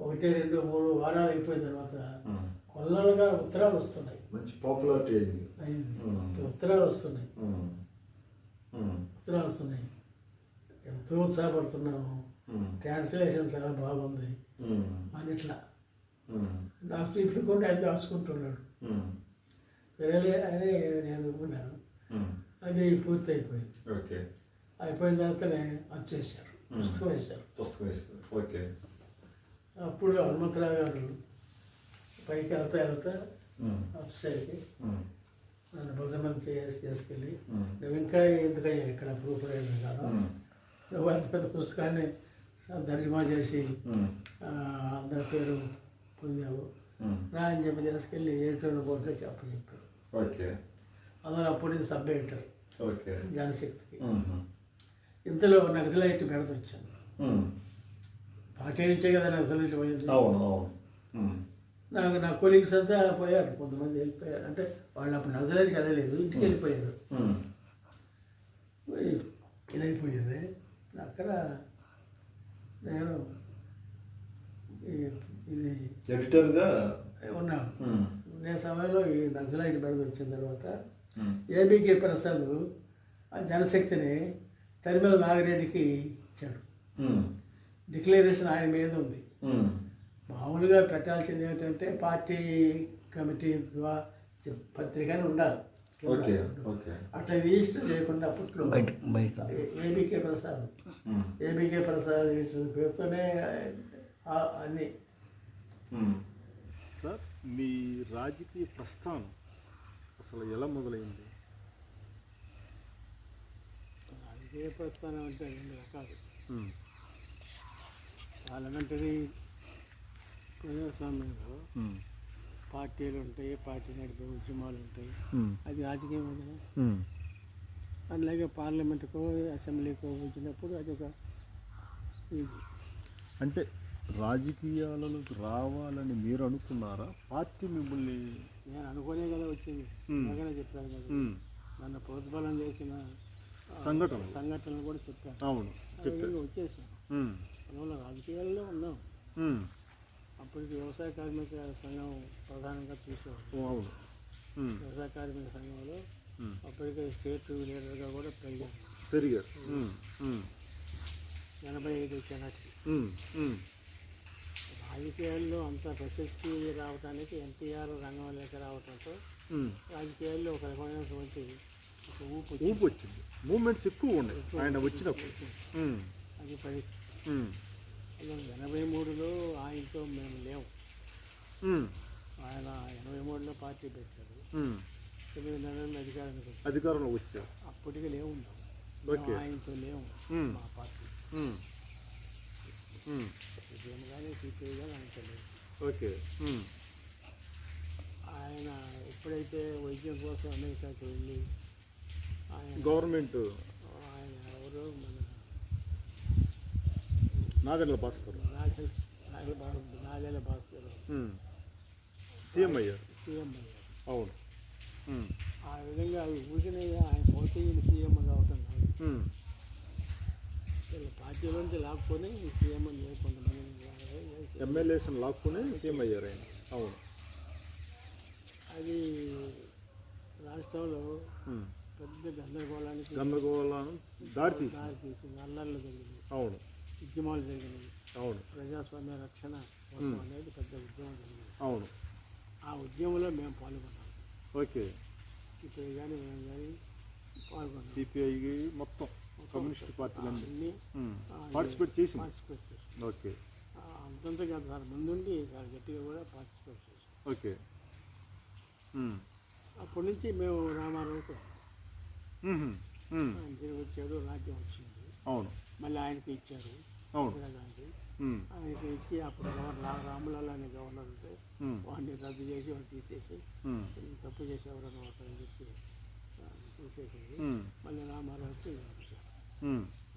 1, 2, 3 వారాలు అయిపోయిన తర్వాత కొల్లలుగా ఉత్తరాలు వస్తున్నాయి. మంచి పాపులారిటీ అయింది. ఉత్తరాలు వస్తున్నాయి. ఎంతో ఉత్సాహపడుతున్నాము. ట్రాన్స్లేషన్ చాలా బాగుంది అని ఇట్లా నాకు ఇప్పుడు కూడా ఆయన రాసుకుంటున్నాడు. సరేలే అని నేను అనుకున్నాను. అది పూర్తి అయిపోయింది. అయిపోయిన తర్వాతనే వచ్చేసారు, పుస్తకం వేశారు. ఓకే. అప్పుడు హనుమంతరావు గారు పైకి వెళ్తా అప్సైడ్కి నన్ను భుజమని తీసుకెళ్ళి, నువ్వు ఇంకా ఎందుకయ్యా ఇక్కడ ప్రూఫ్ రైటర్ కాదు, నువ్వు అంత పెద్ద పుస్తకాన్ని తర్జుమా చేసి అందరి పేరు పొందావు రా అని చెప్పి తీసుకెళ్ళి ఎడిటర్ బోర్డులో చెప్పారు. అందులో అప్పుడు నేను సబ్ ఎడిటర్ జనశక్తికి. ఇంతలో నక్సలైట్ బెడత వచ్చాను. పార్టీ నుంచే కదా నక్సలైట్ పోయింది. నా కొలీగ్స్ అంతా పోయారు, కొంతమంది వెళ్ళిపోయారు. అంటే వాళ్ళు అప్పుడు నక్సలైట్కి వెళ్ళలేదు, ఇంటికి వెళ్ళిపోయారు. ఇదైపోయింది. అక్కడ నేను ఇది ఎడిటర్గా ఉన్నాను. నేను సమయంలో ఈ నక్సలైట్ బెడత వచ్చిన తర్వాత ఏబీకే ప్రసాద్ ఆ జనశక్తిని తరిమల నాగిరెడ్డికి ఇచ్చాడు. డిక్లరేషన్ ఆయన మీద ఉంది. మామూలుగా పెట్టాల్సింది ఏమిటంటే పార్టీ కమిటీ ద్వారా పత్రికని ఉండాలి. అట్లా రిజిస్టర్ చేయకుండా అప్పట్లో ఏబీకే ప్రసాద్ పేరుతోనే అన్నీ. సార్, మీ రాజకీయ ప్రస్థానం అసలు ఎలా మొదలైంది? రాజకీయ ప్రస్థానం అంటే 2 రకాలు. పార్లమెంటరీ ప్రజాస్వామ్యంలో పార్టీలు ఉంటాయి, పార్టీ నడిపే ఉద్యమాలు ఉంటాయి, అది రాజకీయం కదా. అలాగే పార్లమెంటుకో అసెంబ్లీకో వచ్చినప్పుడు అది ఒక ఇది. అంటే రాజకీయాలకు రావాలని మీరు అనుకున్నారా? పార్టీ మిమ్మల్ని? నేను అనుకోనే కదా వచ్చింది. బాగానే చెప్పాను కదా, నన్ను ప్రోత్బలం చేసిన సంఘటనలు కూడా చెప్పాను. అవును, వచ్చేసాను. రాజకీయాల్లో ఉన్నాం. అప్పటికి వ్యవసాయ కార్మిక సంఘం ప్రధానంగా చూసేవాడు. అవును. వ్యవసాయ కార్మిక సంఘంలో అప్పటికే స్టేట్ లీడర్గా కూడా పెరిగారు. 85 వచ్చేనాటికి. రాజకీయాల్లో అంత ప్రశస్తి రావడానికి ఎన్టీఆర్ రంగంలోకి రావడంతో రాజకీయాల్లో ఒక రకమైనటువంటి ఊపు వచ్చింది. మూమెంట్స్ ఎక్కువ ఉన్నాయి ఆయన వచ్చినప్పుడు. అది పరిస్థితి. 83లో ఆయనతో మేము లేవు. ఆయన 83లో పార్టీ పెట్టారు. 9 నెలల్లో అధికారంలో వచ్చారు. అప్పటికి లేవు, ఆయనతో లేవు మా పార్టీ. ఉద్యమం కానీ సిపిఐ కానీ ఆయనతో లేవు. ఆయన ఎప్పుడైతే వైద్యం కోసం అమెరికాకి వెళ్ళి ఆయన గవర్నమెంట్ ఆయన ఎవరు మన నాదెళ్ల భాస్కర్ సీఎం అయ్యారు. అవును. ఆ విధంగా ఊరికనే ఆయన పోతే సీఎం కావటం కాదు. పార్టీలోంచి లాక్కొని సీఎం అని కొంతమంది ఎమ్మెల్యేస్ని లాక్కుని సీఎం అయ్యారు ఆయన. అవును. అది రాష్ట్రంలో పెద్ద గందరగోళానికి దారితీసింది. అల్లర్లు జరిగింది. అవును. ఉద్యమాలు జరిగినాయి. అవును. ప్రజాస్వామ్య రక్షణ కోసం అనేది పెద్ద ఉద్యమం జరిగింది. అవును. ఆ ఉద్యమంలో మేము పాల్గొన్నాం. సిపిఐ కానీ మేము కానీ పాల్గొన్నాం. సిపిఐ మొత్తం కమ్యూనిస్ట్ పార్టీలన్నీ పార్టిసిపేట్ చేసి. అంతంతా కాదు సార్, ముందుండి చాలా గట్టిగా కూడా పార్టిసిపేట్ చేసాం. అప్పటి నుంచి మేము రామారావుతో ఆయన తిరిగి వచ్చాడు, రాజ్యం వచ్చింది. అవును. మళ్ళీ ఆయనకి ఇచ్చారు. గాంధీ ఆయనకి ఇచ్చి అప్పుడు రాములాల్ అనే గవర్నర్ ఉంటే వాడిని రద్దు చేసి వాడిని తీసేసి తప్పు చేసేవారు అనమాట అని చెప్పి తీసేసేది. మళ్ళీ రామారావుకి ఇచ్చారు.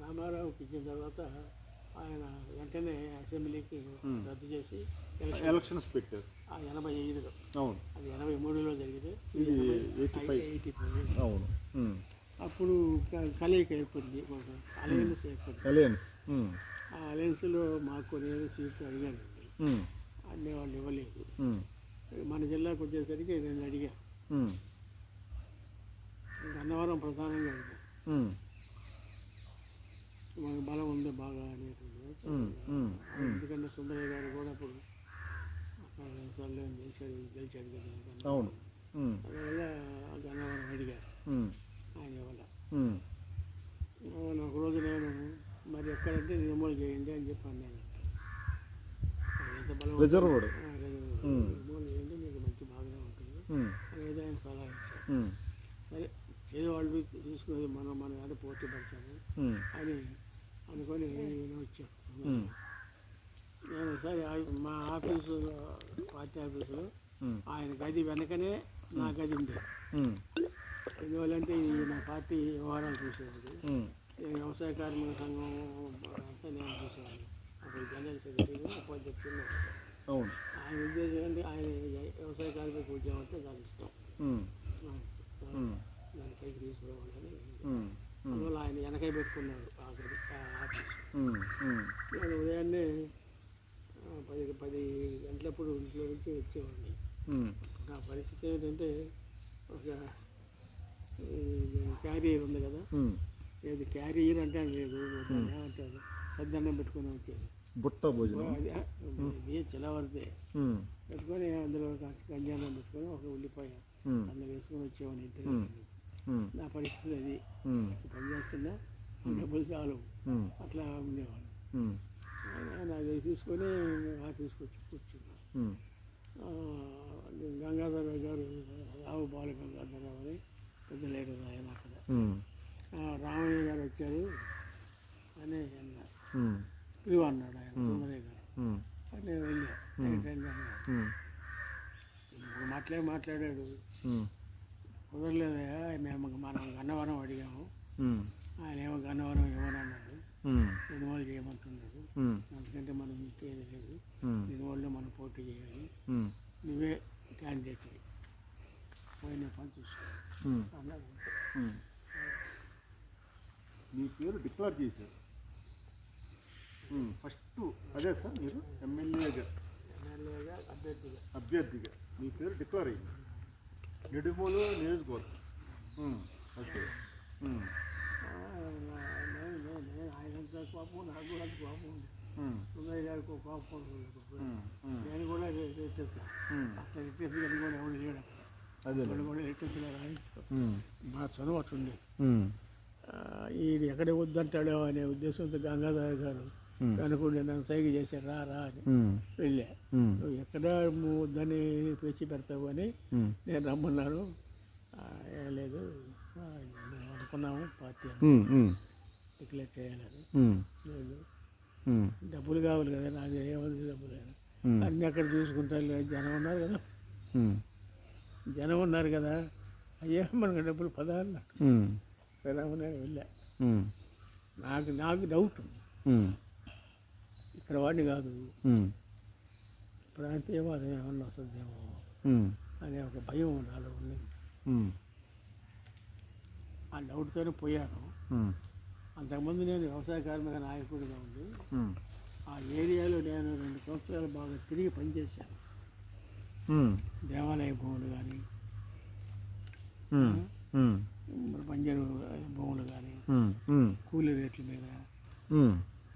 రామారావుకి ఇచ్చిన తర్వాత ఆయన వెంటనే అసెంబ్లీకి రద్దు చేసి ఎలక్షన్స్ పెట్టారు. 85లో. అవును. అది 83లో జరిగింది. 85. అవును. అప్పుడు కలయిక ఏర్పడింది, అలయన్స్ ఏర్పడింది. ఆ అలయన్స్లో మాకు నేను సీట్లు అడిగాను. అన్నీ వాళ్ళు ఇవ్వలేదు. మన జిల్లాకు వచ్చేసరికి నేను అడిగా, గన్నవరం ప్రధానంగా అడిగా, మనకు బలం ఉంది బాగా అనేటువంటి. ఎందుకంటే సుందరయ్య గారు కూడా అప్పుడు సార్లు గెలిచాడు కదా, అందువల్ల గన్నవరం అడిగారు, ఆయన వల్ల. ఒక రోజు నేను మరి ఎక్కడంటే నిర్మూలన చేయండి అని చెప్పి అన్నాను. ఎంత బలం నిర్మూలన చేయండి, మీకు మంచి బాగానే ఉంటుంది అనేది ఆయన సలహా ఇచ్చారు. సరే పేదవాళ్ళు చూసుకునేది మనం అంటే పోటీ పడతాము అని అనుకొని నేను వచ్చాను. నేను ఒకసారి మా ఆఫీసు, పార్టీ ఆఫీసులో ఆయన గది వెనకనే నా గది ఉండేది. ఎందువల్లంటే ఇది నా పార్టీ వ్యవహారాలు చూసేవాడు. నేను వ్యవసాయ కార్మిక సంఘం అంతా నేను చూసేవాడిని. అప్పుడు జనరల్ సెక్రటరీగా ఉపాధ్యక్షులు. ఆయన ఉద్దేశం అంటే ఆయన వ్యవసాయ కార్మిక ఉద్యమం అంటే దాని ఇష్టం, దాని పైకి తీసుకురావాలని. అందువల్ల ఆయన వెనకై పెట్టుకున్నాడు ఆ గది, ఆ ఆఫీసు. నేను ఉదయాన్నే 10 గంటలప్పుడు ఇంట్లో నుంచి వచ్చేవాడిని. నా పరిస్థితి ఏంటంటే, ఒక క్యారియర్ ఉంది కదా, లేదు క్యారియర్ అంటే లేదు, ఏమంటారు, సద్దన్నం పెట్టుకుని వచ్చేది, బుట్ట భోజనం, అది చిలవరితే పెట్టుకొని అందులో గంజానం పెట్టుకొని ఒక ఉల్లిపాయ అందులో వేసుకొని వచ్చేవాడిని ఇంటికి. నా పరిస్థితి అది. పనిచేస్తున్నా డబ్బులు చాలు, అట్లా ఉండేవాడు. ఆయన అది తీసుకొని ఆఫీస్కి వచ్చి కూర్చున్నా. గంగాధరరావు గారు, రావు బాల గంగాధరరావు అని పెద్ద లీడర్ ఆయన అక్కడ. రామయ్య గారు వచ్చారు అని అన్నారు, పిలువ అన్నాడు ఆయన, సుందరయ్య గారు. నేను వెళ్ళా, ఏంటంటే మాట్లాడాడు, కుదరలేదయా, మనం గన్నవరం అడిగాము, ఆయన ఏమో గన్నవరం ఇవ్వనన్నాడు, నిర్మూలన చేయమంటున్నాడు, అందుకంటే మనం ఇంకేది లేదు, నిర్మూలలో మనం పోటీ చేయాలి, నువ్వే క్యాండిడేట్ పోయిన పని చూసుకో అన్నాడు. మీ పేరు డిక్లేర్ చేశారు ఫస్ట్, అదే సార్ మీరు ఎమ్మెల్యేగా అభ్యర్థిగా మీ పేరు డిక్లేర్ అయింది నిడుమూలు నియోజకవర్గం. ఓకే. ఆయనంత కోపం, నాకు కూడా అంత కోపం ఉంది, సుందరయ్య గారికి కోపం ఉంటుంది. నేను కూడా రిటేస్తాను, అట్లా రిటేసి కానీ కూడా ఎవరు లేడు, వాళ్ళు కూడా రిటేసలేరు. ఆయనతో మా చదువు అట్లుంది. ఈడు ఎక్కడ వద్దంటాడో అనే ఉద్దేశంతో గంగాధర గారు అనుకుంటే నన్ను సైగ చేశారు, రా అని వెళ్ళా. నువ్వు ఎక్కడ వద్దని పేచి పెడతావు అని నేను రమ్మన్నాను. లేదు అనుకున్నాము పార్టీ డిక్లేర్ చేయాలని. లేదు డబ్బులు కావాలి కదా, నాకు ఏమవుతుంది డబ్బులు అన్నీ అక్కడ చూసుకుంటారు, జనం ఉన్నారు కదా, జనం ఉన్నారు కదా, అయ్యా మనకు డబ్బులు పదాలు రామనే వెళ్ళా. నాకు డౌట్, ఇక్కడ వాడిని కాదు, ప్రాంతీయవాదం ఏమన్నా వస్తుందేమో అనే ఒక భయం నాలో ఉన్నది. ఆ డౌట్తోనే పోయాను. అంతకుముందు నేను వ్యవసాయ కార్మిక నాయకుడిగా ఉండి ఆ ఏరియాలో నేను 2 సంవత్సరాలు బాగా తిరిగి పనిచేశాను. దేవాలయ భూములు కానీ, బంజరు భూములు కానీ, కూలీ రేట్ల మీద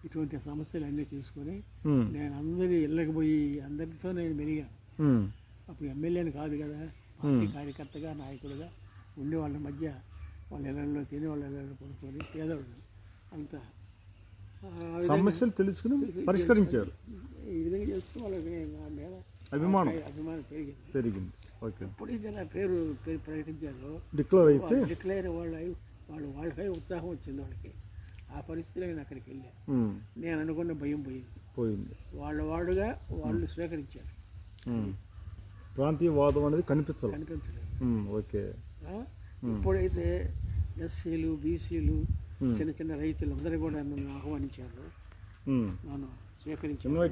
ఇటువంటి సమస్యలు అన్నీ తీసుకొని నేను అందరి ఇళ్ళకి పోయి అందరితో నేను మెలిగాను. అప్పుడు ఎమ్మెల్యేని కాదు కదా, పార్టీ కార్యకర్తగా నాయకుడిగా ఉండి వాళ్ళ మధ్య వాళ్ళ ఇళ్ళల్లో తిని వాళ్ళ ఇళ్ళలో కొనుక్కొని పేదవాళ్ళు అంతా సమస్యలు తెలుసుకుని పరిష్కరించారు. ఈ విధంగా చేస్తూ వాళ్ళకి నా మీద అభిమానం పెరిగింది. ఓకే. ఎప్పుడైతే నా పేరు ప్రకటించారో డిక్లేర్ వాళ్ళకై ఉత్సాహం వచ్చింది వాళ్ళకి. ఆ పరిస్థితిలో నేను అక్కడికి వెళ్ళాను. నేను అనుకున్న భయం పోయింది. వాళ్ళుగా వాళ్ళు స్వీకరించారు. ప్రాంతీయవాదం అనేది కనిపించలేదు. ఓకే. ఇప్పుడైతే ఎస్సీలు, బీసీలు, చిన్న చిన్న రైతులు అందరూ కూడా నన్ను ఆహ్వానించారు, నన్ను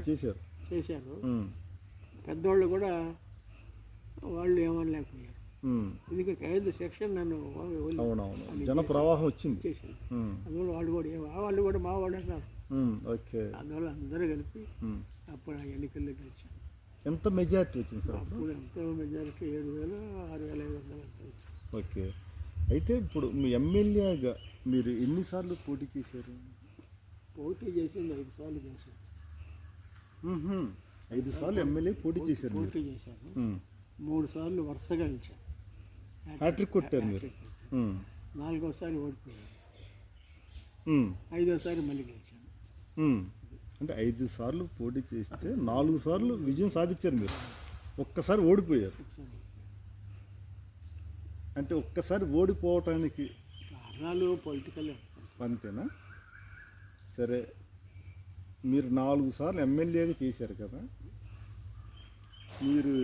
చేశారు. పెద్దవాళ్ళు కూడా వాళ్ళు ఏమనలేకపోయారు. ఇది 5 సెక్షన్ నన్ను జన ప్రవాహం వచ్చింది. అందువల్ల వాళ్ళు కూడా మా వాళ్ళు అంటున్నారు, ఓకే. అందువల్ల అందరూ కలిపి అప్పుడు ఆ ఎన్నికల్లో గెలిచాను. ఎంత మెజారిటీ వచ్చింది సార్ అప్పుడు? అప్పుడు ఎంతో మెజారిటీ 7,000 6,500 అంత వచ్చింది. ఓకే. అయితే ఇప్పుడు మీ ఎమ్మెల్యేగా మీరు ఎన్నిసార్లు పోటీ చేశారు? పోటీ చేసింది 5 సార్లు చేశాను. 5 సార్లు ఎమ్మెల్యే పోటీ చేశారు మీరు. పోటీ చేశాను. 3 సార్లు వరుసగా గెలిచాను. హ్యాట్రిక్ కొట్టారు మీరు. 4వసారి ఓడిపోయాను. 5వసారి మళ్ళీ గెలిచాను. అంటే 5 సార్లు పోటీ చేస్తే 4 సార్లు విజయం సాధించారు మీరు. ఒక్కసారి ఓడిపోయారు. అంటే ఒక్కసారి ఓడిపోవటానికి కారణాలు పొలిటికల్. అంతేనా? సరే, మీరు 4 సార్లు ఎమ్మెల్యేగా చేశారు కదా, మీరు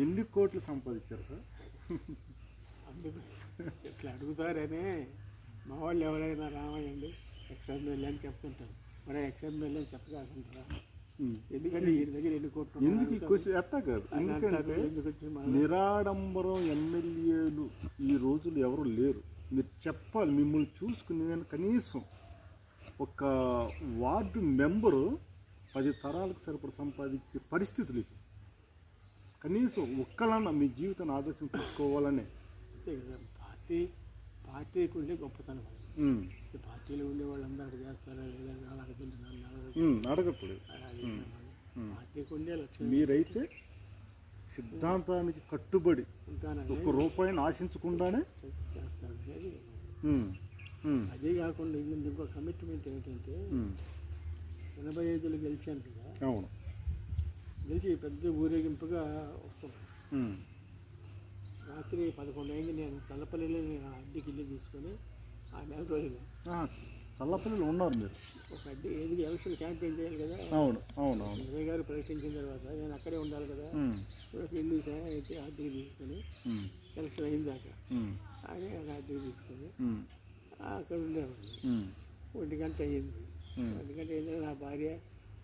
ఎన్ని కోట్లు సంపాదించారు సార్? అందుకు ఇట్లా అడుగుతారనే మా వాళ్ళు ఎవరైనా రామయ్యండి ఎక్స్ఎమ్మెల్యే అని చెప్తుంటారు. మరి ఎక్స్ఎమ్మెల్యే అని చెప్పగలుగుతుంటారా? ఎందుకంటే ఈ దగ్గర ఎన్ని కోట్లు ఎందుకు ఈ క్వశ్చన్ ఎట్టా కాదు. ఎందుకంటే నిరాడంబరం ఎమ్మెల్యేలు ఈ రోజులు ఎవరు లేరు. మీరు చెప్పాలి, మిమ్మల్ని చూసుకుని నేను కనీసం ఒక వార్డు మెంబరు 10 తరాలకు సరిపడ సంపాదించే పరిస్థితులు ఇది. కనీసం ఒక్కలన్నా మీ జీవితాన్ని ఆదర్శం తీసుకోవాలనే. అంతే కదా, పార్టీకి ఉండే గొప్పతనం. పార్టీలో ఉండే వాళ్ళందరూ చేస్తారా లేదా అడగట్లేదు. పార్టీకి ఉండే లక్ష్యం. మీరైతే సిద్ధాంతానికి కట్టుబడి ఒక్క రూపాయిని ఆశించకుండానే చేస్తారు అనేది. అదే కాకుండా ఇంకో కమిట్మెంట్ ఏంటంటే 85లో గెలిచాను కదా. అవును. గెలిచి పెద్ద ఊరేగింపుగా వస్తాం. రాత్రి 11 అయింది. నేను చల్లపల్లిలో అద్దెకి ఇల్లు తీసుకొని ఆ 4 రోజులు చల్లపల్లిలో ఉన్నారు మీరు. ఒక అద్దె ఏది ఎలక్షన్ క్యాంపెయిన్ చేయాలి కదా. అవును అవును అవును. విజయ్ గారు ప్రకటించిన తర్వాత నేను అక్కడే ఉండాలి కదా. ఇల్లు అయితే అద్దెకి తీసుకొని ఎలక్షన్ అయిన దాకా ఆయన అద్దెకి తీసుకొని అక్కడ ఉండేవాళ్ళు. 1 గంట అయ్యింది. 1 గంట అయింది. నా భార్య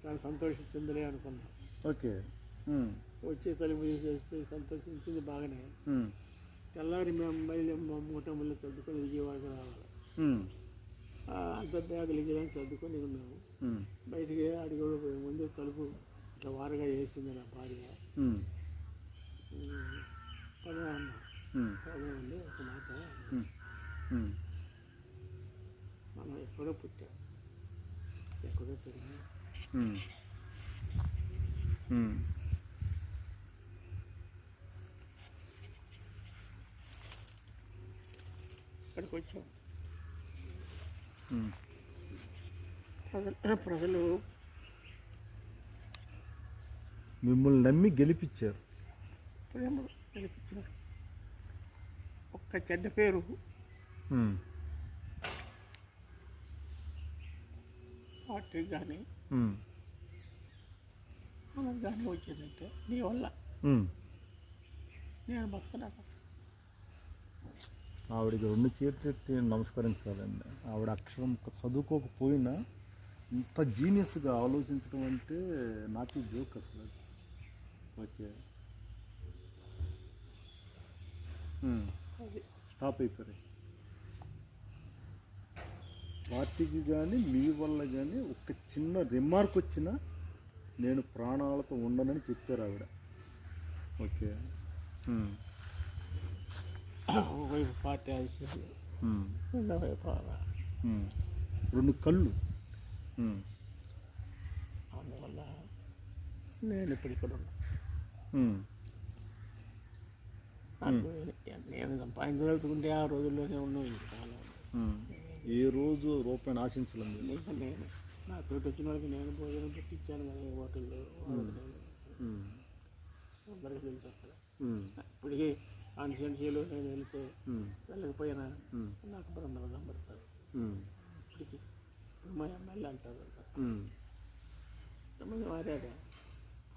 చాలా సంతోషించిందిలే అనుకున్నాను. ఓకే. వచ్చి తలుపు తీసేస్తే సంతోషించింది బాగానే. తెల్లారి మేము మళ్ళీ మూట మళ్ళీ సర్దుకొని విజయవాడకు రావాలి. అంత బ్యాగులు ఇవ్వాలని సర్దుకొని ఉన్నాము. బయటికి అడిగి పోయే ముందు తలుపు ఇట్లా వారగా వేసింది నా భార్య. పదే అన్నా, పదే ఉంది ఒక మాట, మనం ఎక్కడో పుట్టాం, ఎక్కడో పెరిగాం. ఇక్కడికి వచ్చాం. ప్రజలు మిమ్మల్ని నమ్మి గెలిపించారు. ప్రేమ గెలిపించారు. ఒక్క చెడ్డ పేరు పార్టీకి కానీ మనకు కానీ వచ్చిందంటే నీ వల్ల నేను బతకలేక. ఆవిడకి 2 చేతులెత్తి నమస్కరించాలండి. ఆవిడ అక్షరం చదువుకోకపోయినా ఇంత జీనియస్గా ఆలోచించడం అంటే నాకే జోక్ అసలు. ఓకే, స్టాప్ అయిపోయారు. పార్టీకి కానీ మీ వల్ల కానీ ఒక చిన్న రిమార్క్ వచ్చినా నేను ప్రాణాలతో ఉండనని చెప్పారు ఆవిడ. ఓకే. ఒకవైపు పార్టీ ఆశీస్సులు, రెండో వైపు 2 కళ్ళు. అందువల్ల నేను ఇప్పుడు ఇక్కడ ఉన్నా. నేను సంపాదించగలుగుతుంటే ఆ రోజుల్లోనే ఉన్నాను. ఇంక కాలం ఏ రోజు రూపాయలు ఆశించలేదు. నేను నాతో వచ్చిన వాళ్ళకి నేను భోజనం పెట్టించాను కదా హోటల్లో. అందరికీ తెలుసు అక్కడ. ఇప్పటికీ కాన్స్టిట్యున్సీలో నేను వెళ్తే వెళ్ళకపోయినా నాకు బ్రహ్మరథం పెడతారు. ఇప్పటికీ మా ఎమ్మెల్యే అంటారు. ఎంతమంది మారాక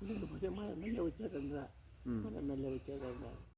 లేకపోతే మా ఎమ్మెల్యే వచ్చాడంరా, మా ఎమ్మెల్యే వచ్చాడంరా.